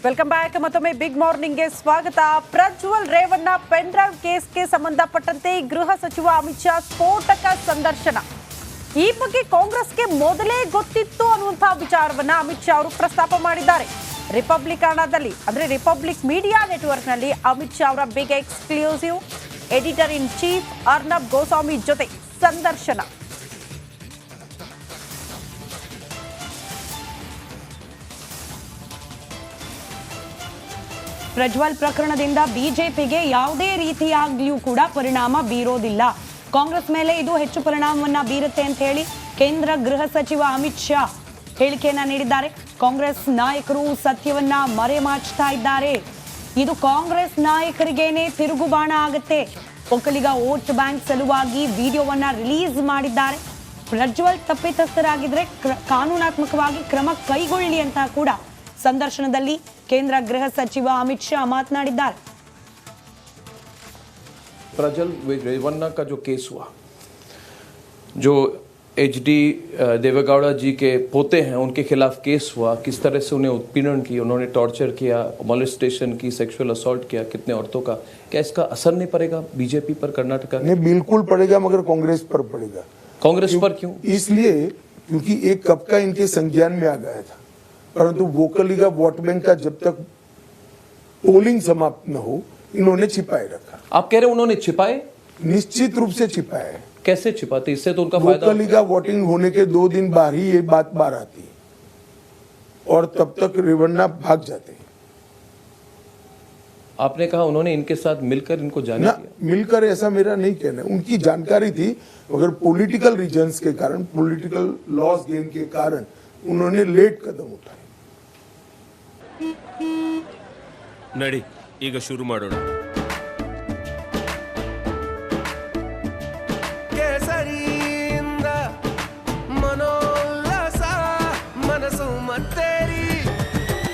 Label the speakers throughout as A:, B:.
A: Welcome back. ಮತ್ತೊಮ್ಮೆ big ಮಾರ್ನಿಂಗ್ಗೆ ಸ್ವಾಗತ. Prajwal Revanna pen drive ಕೇಸ್ಗೆ ಸಂಬಂಧಪಟ್ಟಂತೆ ಗೃಹ ಸಚಿವ ಅಮಿತ್ ಶಾ ಸ್ಫೋಟಕ ಸಂದರ್ಶನ. ಈ ಬಗ್ಗೆ ಕಾಂಗ್ರೆಸ್ಗೆ ಮೊದಲೇ ಗೊತ್ತಿತ್ತು ಅನ್ನುವಂತಹ ವಿಚಾರವನ್ನ ಅಮಿತ್ ಶಾ ಅವರು ಪ್ರಸ್ತಾಪ ಮಾಡಿದ್ದಾರೆ. ರಿಪಬ್ಲಿಕನದಲ್ಲಿ ಅಂದ್ರೆ ರಿಪಬ್ಲಿಕ್ ಮೀಡಿಯಾ ನೆಟ್ವರ್ಕ್ ನಲ್ಲಿ ಅಮಿತ್ ಶಾ ಅವರ big exclusive editor in chief Arnab Goswami ಜೊತೆ ಸಂದರ್ಶನ. ಪ್ರಜ್ವಲ್ ಪ್ರಕರಣದಿಂದ ಬಿಜೆಪಿಗೆ ಯಾವುದೇ ರೀತಿಯಾಗ್ಲೂ ಕೂಡ ಪರಿಣಾಮ ಬೀರೋದಿಲ್ಲ. ಕಾಂಗ್ರೆಸ್ ಮೇಲೆ ಇದು ಹೆಚ್ಚು ಪರಿಣಾಮವನ್ನ ಬೀರುತ್ತೆ ಅಂತ ಹೇಳಿ ಕೇಂದ್ರ ಗೃಹ ಸಚಿವ ಅಮಿತ್ ಶಾ ಹೇಳಿಕೆಯನ್ನ ನೀಡಿದ್ದಾರೆ. ಕಾಂಗ್ರೆಸ್ ನಾಯಕರು ಸತ್ಯವನ್ನ ಮರೆಮಾಚ್ತಾ ಇದ್ದಾರೆ. ಇದು ಕಾಂಗ್ರೆಸ್ ನಾಯಕರಿಗೇನೆ ತಿರುಗುಬಾಣ ಆಗುತ್ತೆ. ಒಕ್ಕಲಿಗ ವೋಟ್ ಬ್ಯಾಂಕ್ ಸಲುವಾಗಿ ವಿಡಿಯೋವನ್ನ ರಿಲೀಸ್ ಮಾಡಿದ್ದಾರೆ. ಪ್ರಜ್ವಲ್ ತಪ್ಪಿತಸ್ಥರಾಗಿದ್ರೆ ಕಾನೂನಾತ್ಮಕವಾಗಿ ಕ್ರಮ ಕೈಗೊಳ್ಳಿ ಅಂತ ಕೂಡ ಸಂದರ್ಶನದಲ್ಲಿ ಕೇಂದ್ರ ಗೃಹ ಸಚಿವ ಅಮಿತ್ ಶಾ ಮಾತನಾಡಿದ್ದಾರೆ.
B: प्रज्वल रेवन्ना का जो केस हुआ, जो एचडी देवेगौड़ा जी के पोते हैं उनके खिलाफ केस हुआ, किस तरह से उन्हें उत्पीड़न की, उन्होंने टॉर्चर किया, मोलेस्टेशन की, सेक्सुअल असॉल्ट किया कितने औरतों का, क्या इसका असर नहीं पड़ेगा बीजेपी पर, कर्नाटका?
C: नहीं, बिल्कुल पड़ेगा, मगर कांग्रेस पर पड़ेगा।
B: कांग्रेस पर क्यों?
C: इसलिए क्योंकि एक कब का इनके संज्ञान में आ गया था, परंतु वोकलिगा वोट बैंक का जब तक पोलिंग समाप्त न हो इन्होंने छिपाए रखा।
B: आप कह रहे उन्होंने छिपाए?
C: निश्चित रूप से छिपाए।
B: कैसे छिपाते? इससे तो उनका फायदा।
C: वोकलिगा वोटिंग होने के 2 दिन बाद ही ये बात बाहर आती और तब तक रेवन्ना भाग जाते।
B: आपने कहा उन्होंने इनके साथ मिलकर इनको जाने दिया।
C: मिलकर ऐसा मेरा नहीं कहना, उनकी जानकारी थी, मगर पॉलिटिकल रीजंस के कारण, पॉलिटिकल लॉस गेन के कारण उन्होंने लेट कदम उठाए।
D: ನಡಿ ಈಗ ಶುರು ಮಾಡೋಣ. ಕೇಸರಿಯಿಂದ ಮನೋಲ್ಲಾಸ ಮನಸ್ಸು ಮತ್ತೇರಿ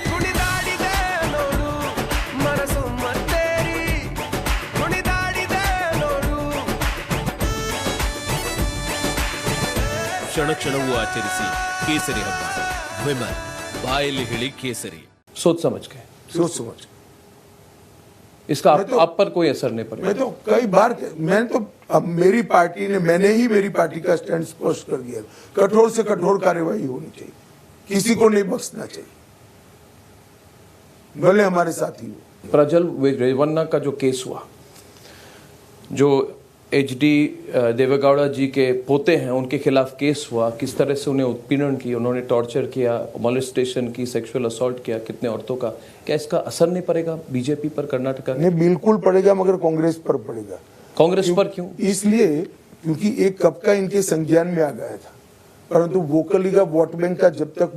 D: ಕುಣಿದಾಡಿದೆ ನೋಡು, ಮನಸ್ಸು ಮತ್ತೇರಿ ಕುಣಿದಾಡಿದೆ ನೋಡು. ಕ್ಷಣ ಕ್ಷಣವೂ ಆಚರಿಸಿ ಕೇಸರಿ ಹಬ್ಬ. ವಿಮಲ್ ಬಾಯಲ್ಲಿ ಹೇಳಿ ಕೇಸರಿ.
B: सोच समझ के इसका आप पर कोई असर नहीं पड़ेगा।
C: मैं तो कई बार मेरी पार्टी ने, मैंने ही मेरी पार्टी का स्टैंड स्पष्ट कर दिया, कठोर से कठोर कार्यवाही होनी चाहिए, किसी को नहीं बख्शना चाहिए, भले हमारे साथी हो।
B: प्रज्वल रेवन्ना का जो केस हुआ, जो एचडी देवेगौड़ा जी के पोते हैं उनके खिलाफ केस हुआ, किस तरह से उन्हें उत्पीड़न की, उन्होंने टॉर्चर किया, मोलेस्टेशन की, सेक्सुअल असॉल्ट किया कितने औरतों का, क्या इसका असर नहीं पड़ेगा बीजेपी पर, कर्नाटका?
C: नहीं, बिल्कुल पड़ेगा, मगर कांग्रेस पर पड़ेगा।
B: कांग्रेस पर क्यों?
C: इसलिए क्योंकि एक कब का इनके संज्ञान में आ गया था, परंतु वोकलिगा वोट बैंक का जब तक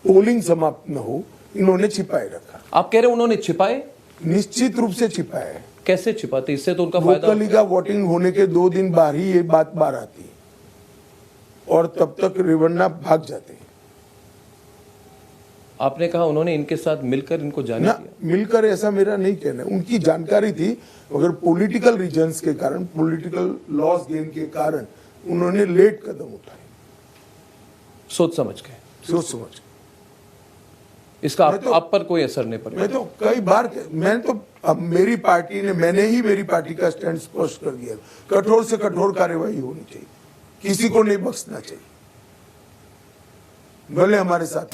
C: पोलिंग समाप्त न हो इन्होंने छिपाए रखा।
B: आप कह रहे उन्होंने छिपाए?
C: निश्चित रूप से छिपाए।
B: कैसे छिपाते? इससे तो उनका फायदा।
C: वोकलिगा वोटिंग होने के 2 दिन बाद ही ये बात बाहर आती और तब तक रेवन्ना भाग जाते।
B: आपने कहा उन्होंने इनके साथ मिलकर इनको जाने दिया।
C: मिलकर ऐसा मेरा नहीं कहना, उनकी जानकारी थी, मगर पॉलिटिकल रीजंस के कारण, पॉलिटिकल लॉस गेन के कारण उन्होंने लेट कदम उठाए।
B: सोच समझ के इसका आप पर कोई असर नहीं पड़ेगा।
C: मैं तो कई बार मेरी पार्टी ने, मैंने ही मेरी पार्टी का स्टैंड स्पष्ट कर दिया, कठोर से कठोर कार्यवाही होनी चाहिए, किसी को नहीं बख्शना चाहिए, भले हमारे साथ।